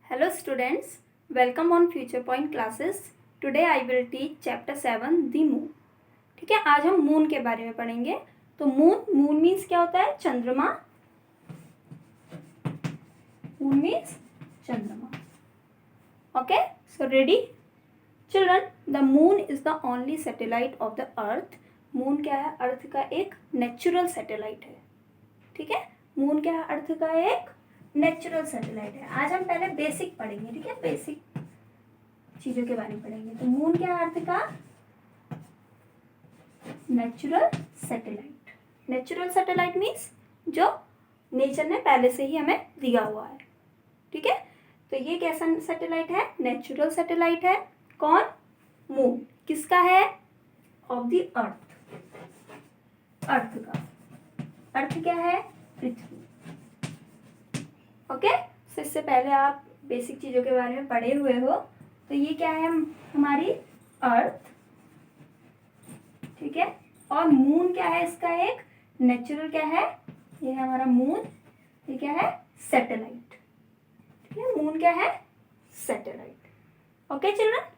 Hello students, welcome on Future Point classes. Today I will teach chapter 7 the moon. ठीक है, आज हम moon के बारे में पढ़ेंगे. तो मून मीन्स क्या होता है? चंद्रमा. मून मीन्स चंद्रमा. Okay, so ready? Children, the moon is the only satellite of the earth. Moon क्या है? अर्थ का एक नेचुरल सैटेलाइट है. ठीक है, मून क्या है? अर्थ का एक नेचुरल सैटेलाइट है. आज हम पहले बेसिक पढ़ेंगे. ठीक है, बेसिक चीजों के बारे में पढ़ेंगे. तो मून क्या है? अर्थ का natural satellite. Natural satellite means जो नेचर ने पहले से ही हमें दिया हुआ है. ठीक है, तो ये कैसा सैटेलाइट है? नेचुरल सैटेलाइट है. कौन? मून. किसका है? Of the earth. अर्थ का. अर्थ क्या है? पृथ्वी. ओके, तो इससे पहले आप बेसिक चीजों के बारे में पढ़े हुए हो. तो ये क्या है? हमारी अर्थ. ठीक है, और मून क्या है? इसका एक नेचुरल क्या है? ये है हमारा मून. ये क्या है? सैटेलाइट. ठीक है, मून क्या है? Satellite. Okay children.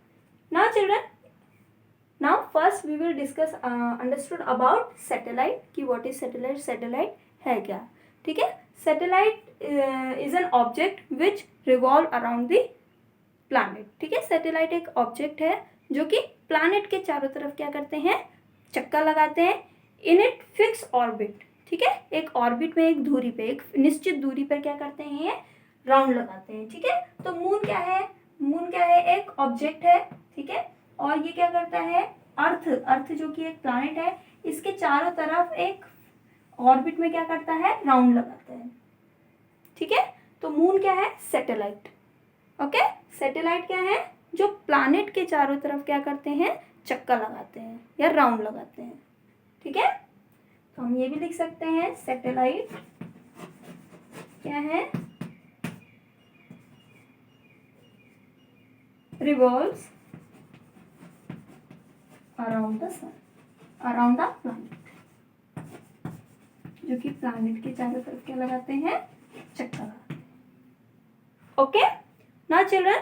Now first we will discuss understood about satellite कि व्हाट इज सैटेलाइट. सैटेलाइट है क्या? ठीक है, satellite is an object which revolve around the planet. ठीक है, सैटेलाइट एक ऑब्जेक्ट है जो कि प्लैनेट के चारों तरफ क्या करते हैं? चक्का लगाते हैं. In it fix orbit. ठीक है, एक ऑर्बिट में, एक धुरी पे, एक निश्चित दूरी पर क्या करते हैं? ये राउंड लगाते हैं. ठीक है, तो मून क्या है? मून क्या है? एक ऑब्जेक्ट है. ठीक है, और ये क्या करता है? अर्थ जो कि एक प्लैनेट है, इसके चारों तरफ एक ऑर्बिट में क्या करता है? राउंड लगाता है. ठीक है, तो मून क्या है? सैटेलाइट. ओके, सैटेलाइट क्या है? जो प्लैनेट के चारों तरफ क्या करते हैं? चक्का लगाते हैं या राउंड लगाते हैं. ठीक है, तो हम ये भी लिख सकते हैं सैटेलाइट क्या है? Revolves around the sun, around the planet. जो कि प्लैनेट के चारों तरफ क्या लगाते हैं? चक्का लगाते हैं. ओके, ना चिल्ड्रन,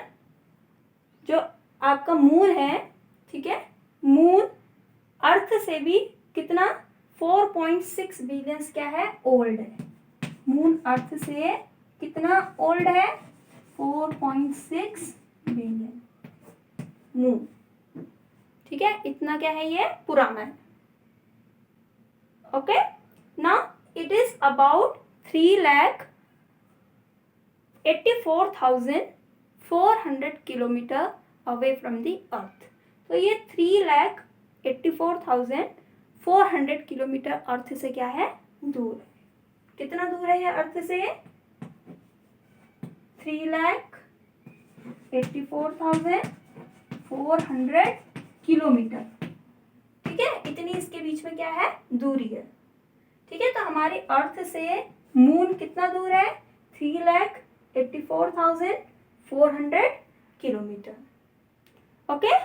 जो आपका मून है, ठीक है, मून अर्थ से भी कितना? 4.6 बिलियंस क्या है? ओल्ड है. मून अर्थ से कितना ओल्ड है? 4.6 बिलियन. मून. ठीक है, इतना क्या है? ये पुराना है. Okay, now it is about 3,84,400 kilometre away from the earth. तो ये 3,84,400 किलोमीटर अर्थ से क्या है? दूर है. कितना दूर है ये अर्थ से? 3,84,400 किलोमीटर. ठीक है, इतनी इसके बीच में क्या है? दूरी है. ठीक है, तो हमारी अर्थ से मून कितना दूर है? 3,84,400 kilometre. Okay,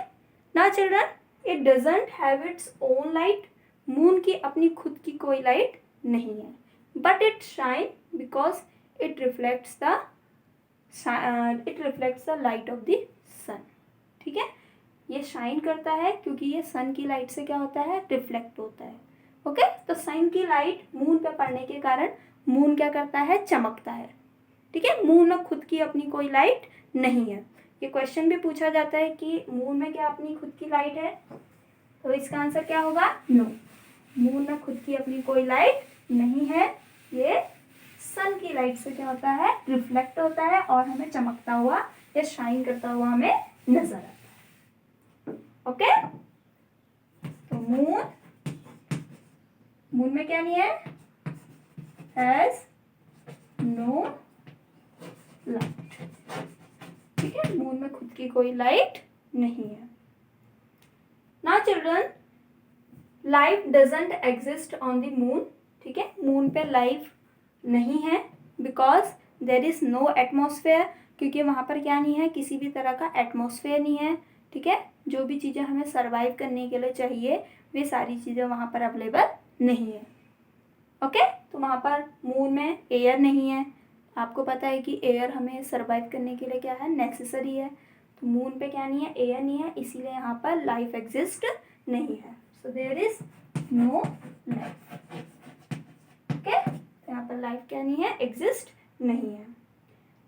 now children, it doesn't have its own light. Moon की अपनी खुद की कोई लाइट नहीं है. But it shine because it reflects the light of the sun. ठीक है, ये शाइन करता है क्योंकि ये सन की लाइट से क्या होता है? रिफ्लेक्ट होता है. ओके, तो सन की लाइट मून पे पड़ने के कारण मून क्या करता है? चमकता है. ठीक है, मून में खुद की अपनी कोई लाइट नहीं है. ये क्वेश्चन भी पूछा जाता है कि मून में क्या अपनी खुद की लाइट है? तो इसका आंसर क्या होगा? नो. मून में खुद की अपनी कोई लाइट नहीं है. ये सन की लाइट से क्या होता है? रिफ्लेक्ट होता है और हमें चमकता हुआ या शाइन करता हुआ हमें नजर आता है. ओके, तो मून में क्या नहीं है? Has no light. ठीक है, मून में खुद की कोई लाइट नहीं है. Now children, life doesn't exist on the moon. ठीक है, मून पे लाइफ नहीं है because there is no atmosphere. क्योंकि वहाँ पर क्या नहीं है? किसी भी तरह का एटमॉस्फेयर नहीं है. ठीक है, जो भी चीज़ें हमें सर्वाइव करने के लिए चाहिए वे सारी चीज़ें वहाँ पर अवेलेबल नहीं है. ओके, तो वहाँ पर मून में एयर नहीं है, आपको पता है कि एयर हमें सर्वाइव करने के लिए क्या है, नेसेसरी है। तो मून पे क्या नहीं है, एयर नहीं है, इसीलिए यहाँ पर लाइफ एग्जिस्ट नहीं है। So there is no life. Okay, तो यहाँ पर लाइफ क्या नहीं है, एग्जिस्ट नहीं है।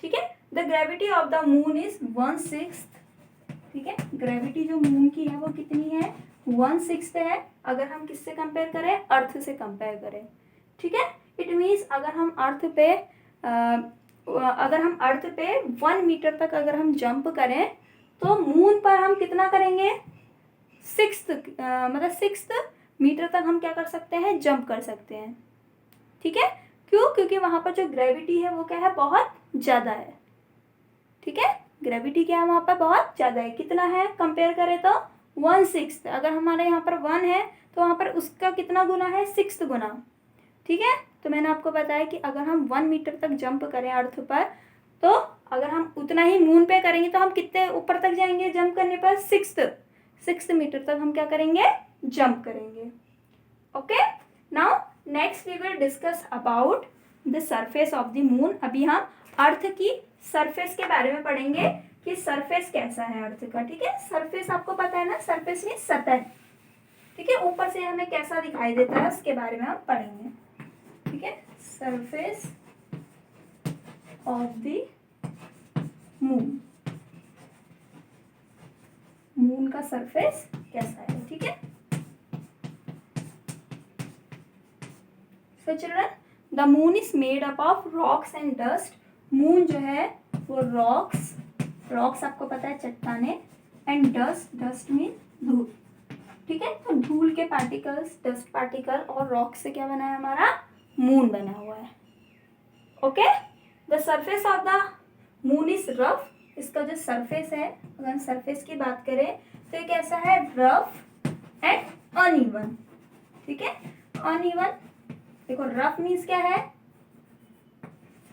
ठीक है, the gravity of the moon is 1/6। ठीक है, ग्रेविटी जो मून की है वो कितनी है, 1/6 है। अगर हम किससे कंपेयर करें, अर्थ से कंपेयर करें। ठीक है, इट मीन्स अगर हम अर्थ पे 1 मीटर तक अगर हम जंप करें तो मून पर हम कितना करेंगे, 6 मीटर तक हम क्या कर सकते हैं, जंप कर सकते हैं। ठीक है, क्यों, क्योंकि वहां पर जो ग्रेविटी है वो क्या है, बहुत ज़्यादा है। ठीक है, ग्रेविटी क्या है वहाँ पर, बहुत ज़्यादा है। कितना है कंपेयर करें तो 1/6। अगर हमारे यहाँ पर 1 है तो वहाँ पर उसका कितना गुना है, 6 गुना। ठीक है, तो मैंने आपको बताया कि अगर हम 1 मीटर तक जंप करें अर्थ पर, तो अगर हम उतना ही मून पे करेंगे तो हम कितने ऊपर तक जाएंगे जंप करने पर, 6 मीटर तक हम क्या करेंगे, जंप करेंगे। Okay, now next we will discuss about the surface of the moon. अभी हम अर्थ की सरफेस के बारे में पढ़ेंगे कि सरफेस कैसा है अर्थ का। ठीक है, सरफेस आपको पता है ना, सरफेस में सतह। ठीक है, ऊपर से हमें कैसा दिखाई देता है उसके बारे में हम पढ़ेंगे। ठीक है, surface of the moon, moon का सरफेस कैसा है। ठीक है, so children, the moon is made up of rocks and dust. Moon जो है वो रॉक्स आपको पता है चट्टाने, एंड डस्ट मीन धूल। ठीक है, तो धूल के पार्टिकल्स, डस्ट पार्टिकल और रॉक से क्या बना है, हमारा मून बना हुआ है। Okay, the surface of the moon is rough. इसका जो सरफेस है, अगर हम सरफेस की बात करें तो ये कैसा है, रफ एंड अनइवन। ठीक है, अनइवन, देखो रफ मीन्स क्या है,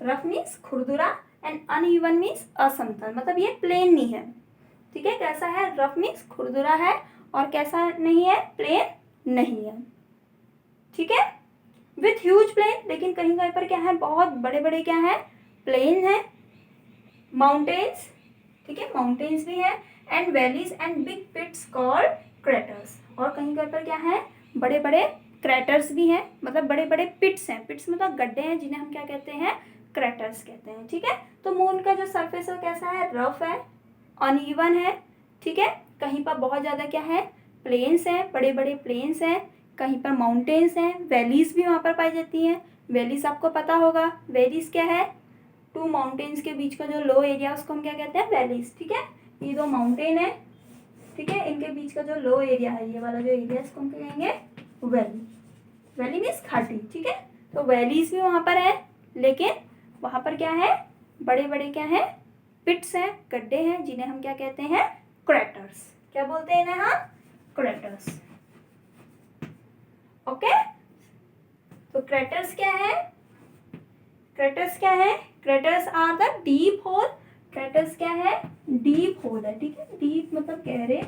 रफ मीन्स खुरदुरा, एंड अनइवन मीन्स असमतल, मतलब ये प्लेन नहीं है। ठीक है, कैसा है, रफ मीन्स खुरदुरा है, और कैसा नहीं है, प्लेन नहीं है। ठीक है, विथ ह्यूज प्लेन, लेकिन कहीं कहीं पर क्या है, बहुत बड़े बड़े क्या है, प्लेन है, माउंटेन्स। ठीक है, माउंटेन्स भी है, and valleys and big pits called craters. और कहीं कहीं पर क्या है, बड़े बड़े क्रैटर्स भी हैं, मतलब बड़े बड़े पिट्स हैं। पिट्स मतलब गड्ढे हैं, जिन्हें हम क्या कहते हैं, क्रैटर्स कहते हैं। ठीक है, तो मून का जो सरफेस है कैसा है, रफ है, अनइवन है। ठीक है, कहीं पर बहुत ज़्यादा क्या है, प्लेन्स हैं, बड़े बड़े प्लेन्स हैं, कहीं पर माउंटेन्स हैं, वैलीज भी वहाँ पर पाई जाती हैं। वैलीज आपको पता होगा, वैलीज क्या है, 2 माउंटेन्स के बीच का जो लो एरिया उसको हम क्या कहते हैं, वैलीज। ठीक है, ये 2 माउंटेन है, ठीक है, इनके बीच का जो लो एरिया है, ये वाला जो एरिया, इसको हम क्या कहेंगे, वैली। वैली मीन्स घाटी। ठीक है, तो वैलीज भी वहाँ पर है, लेकिन वहाँ पर क्या है, बड़े बड़े क्या है, पिट्स हैं, गड्ढे हैं, जिन्हें हम क्या कहते हैं, क्रैटर्स। क्या बोलते हैं इन्हें हम, क्रैटर्स। ओके, तो क्रैटर्स क्या है, क्रैटर्स क्या है, क्रैटर्स आर द डीप होल। क्रैटर्स क्या है, डीप होल है। ठीक है, डीप मतलब गहरे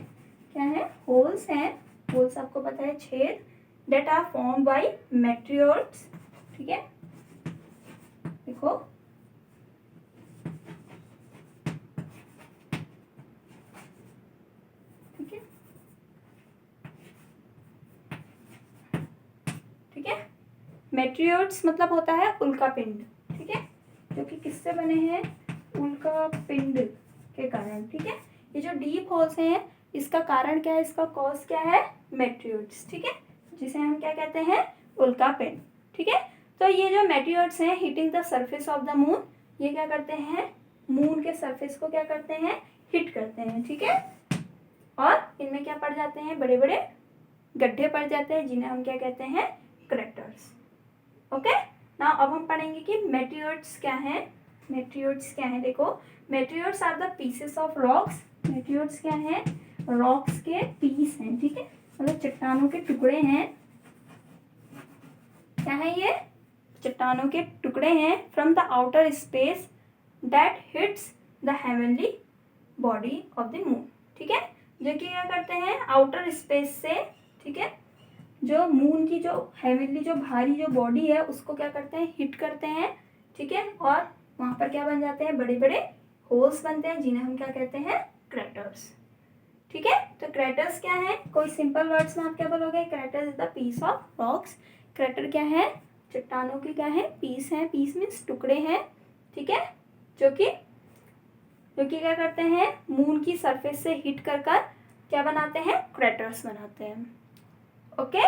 क्या है, होल्स हैं। होल्स आपको पता है छेद, that are formed by meteoroids। ठीक है, देखो ठीक है, ठीक है, मेटेरियोइड्स मतलब होता है उल्का पिंड। ठीक है, जो कि किससे बने हैं, उल्का पिंड के कारण। ठीक है, ये जो डीप होल्स हैं, इसका कारण क्या है, इसका कॉज क्या है, मेटेरियोइड्स। ठीक है, जिसे हम क्या कहते हैं, उल्का पिंड। ठीक है, तो ये जो मेटेरियोइड्स हैं hitting the surface of the moon, ये क्या करते हैं, मून के सरफेस को क्या करते हैं, हिट करते हैं। ठीक है, और इनमें क्या पड़ जाते हैं, बड़े बड़े गड्ढे पड़ जाते हैं, जिन्हें हम क्या कहते हैं, क्रैटर्स। ओके, नाउ अब हम पढ़ेंगे कि मेटेरियोइड्स क्या हैं। मेटेरियोइड्स क्या हैं, देखो, meteoroids are the pieces of rocks. Meteoroids क्या हैं, रॉक्स के पीस हैं। ठीक है, मतलब चट्टानों के टुकड़े हैं। क्या है ये, चट्टानों के टुकड़े हैं, from the outer space that hits the heavenly body of the moon. ठीक है, जो कि क्या करते हैं, आउटर स्पेस से, ठीक है, जो मून की जो हेवनली जो भारी जो बॉडी है उसको क्या करते हैं, हिट करते हैं। ठीक है, और वहाँ पर क्या बन जाते हैं, बड़े बड़े होल्स बनते हैं जिन्हें हम क्या कहते हैं, क्रेटर्स। ठीक है, तो क्रेटर्स क्या है, कोई सिंपल वर्ड्स में आप क्या बोलोगे, crater is the piece of rocks. Crater क्या है, चट्टानों की क्या है, पीस है, पीस मीन्स टुकड़े हैं, ठीक है, जो कि क्या करते हैं, मून की सरफेस से हिट कर कर क्या बनाते हैं, क्रेटर्स बनाते हैं। Okay,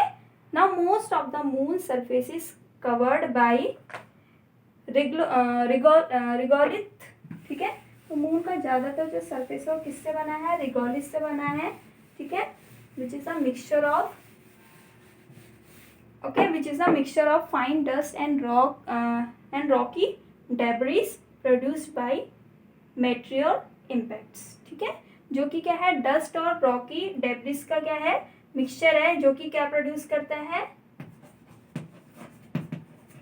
now most of the moon surface is covered by regolith. ठीक है, तो मून का ज़्यादातर जो सरफेस है वो किससे बना है, रिगोलिथ से बना है। ठीक है, which is a mixture of which is a mixture of fine dust and rocky debris produced by meteor impacts। ठीक है, जो कि क्या है, डस्ट और रॉकी डेब्रिस का क्या है, मिक्सचर है, जो कि क्या प्रोड्यूस करता है,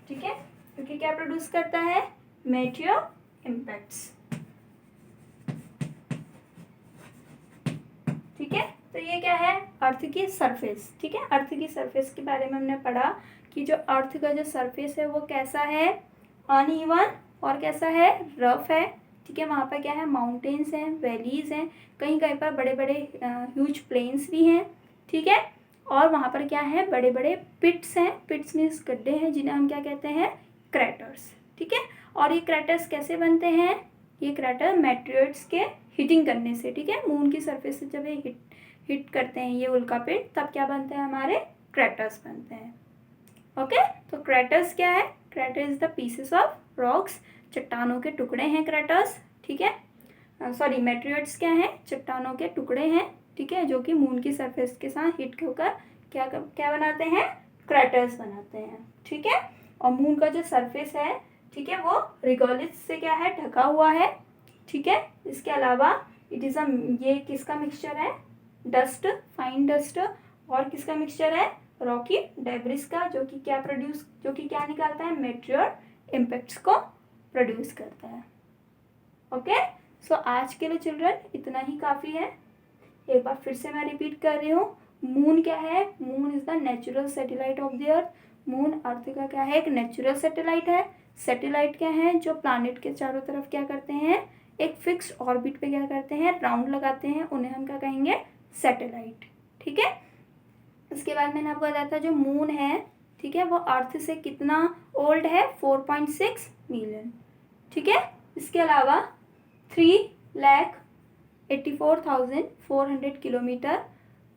ठीक है, जो कि क्या प्रोड्यूस करता है, मेटियोर इम्पैक्ट्स। ठीक है, तो ये क्या है, अर्थ की सरफेस। ठीक है, अर्थ की सरफेस के बारे में हमने पढ़ा कि जो अर्थ का जो सरफेस है वो कैसा है, अनइवन और कैसा है, रफ है। ठीक है, वहाँ पर क्या है, माउंटेन्स हैं, वैलीज हैं, कहीं कहीं पर बड़े बड़े ह्यूज प्लेन्स भी हैं। ठीक है, और वहाँ पर क्या है, बड़े बड़े पिट्स हैं, पिट्स मीन्स गड्ढे हैं जिन्हें हम क्या कहते हैं, क्रेटर्स। ठीक है, और ये क्रेटर्स कैसे बनते हैं, ये क्रेटर मेटेरियल्स के हीटिंग करने से। ठीक है, मून की सरफेस से जब ये हिट करते हैं ये उल्कापिंड, तब क्या बनते हैं, हमारे क्रेटर्स बनते हैं। ओके, तो क्रेटर्स क्या है, crater is the pieces of rocks, चट्टानों के टुकड़े हैं क्रेटर्स। ठीक है, सॉरी, मेटेरियल्स क्या है, चट्टानों के टुकड़े हैं। ठीक है, जो कि मून की सरफेस के साथ हिट होकर क्या क्या बनाते हैं, क्रेटर्स बनाते हैं। ठीक है, और मून का जो सरफेस है, ठीक है, वो रिगोलिथ से क्या है, ढका हुआ है। ठीक है, इसके अलावा इट इज़ ये किसका मिक्सचर है, डस्ट, फाइन डस्ट, और किसका मिक्सचर है, रॉकी डेब्रिस का, जो कि क्या निकालता है, मेटेरियर इम्पैक्ट्स को प्रोड्यूस करता है। ओके, सो आज के लिए चिल्ड्रन इतना ही काफ़ी है। एक बार फिर से मैं रिपीट कर रही हूँ, मून क्या है, moon is the natural satellite of the earth. Moon earth का क्या है, एक नेचुरल सैटेलाइट है। सैटेलाइट क्या है, जो प्लानिट के चारों तरफ क्या करते हैं, एक फिक्स ऑर्बिट पे क्या करते हैं, राउंड लगाते हैं, उन्हें हम क्या कहेंगे, सैटेलाइट। ठीक है, इसके बाद मैंने आपको बताया था जो मून है, ठीक है, वो अर्थ से कितना ओल्ड है, 4.6 मिलियन। ठीक है, इसके अलावा 3,84,400 किलोमीटर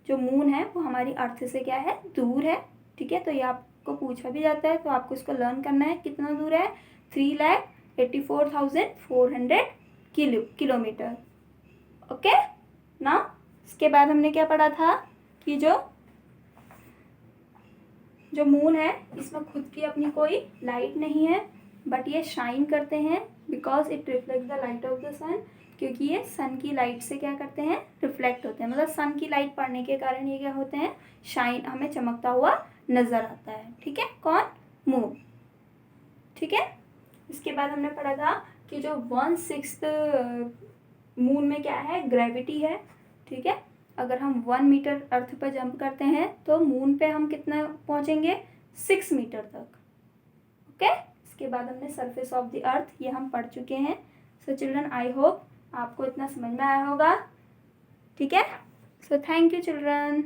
जो मून है वो हमारी अर्थ से क्या है, दूर है। ठीक है, तो ये आपको पूछा भी जाता है, तो आपको इसको लर्न करना है, कितना दूर है, 3,84,400 किलोमीटर। ओके, ना इसके बाद हमने क्या पढ़ा था कि जो मून है इसमें खुद की अपनी कोई लाइट नहीं है, बट ये शाइन करते हैं because it reflect the light of the sun, क्योंकि ये सन की लाइट से क्या करते हैं, रिफ्लेक्ट होते हैं, मतलब सन की लाइट पड़ने के कारण ये क्या होते हैं, शाइन, हमें चमकता हुआ नज़र आता है। ठीक है, कौन, मून। ठीक है, इसके बाद हमने पढ़ा था कि जो 1/6 मून में क्या है, ग्रेविटी है। ठीक है, अगर हम 1 मीटर अर्थ पर जंप करते हैं तो मून पे हम कितना पहुंचेंगे, 6 मीटर तक। ओके, इसके बाद हमने सरफेस ऑफ द अर्थ ये हम पढ़ चुके हैं। सो चिल्ड्रन, आई होप आपको इतना समझ में आया होगा। ठीक है, सो थैंक यू चिल्ड्रन।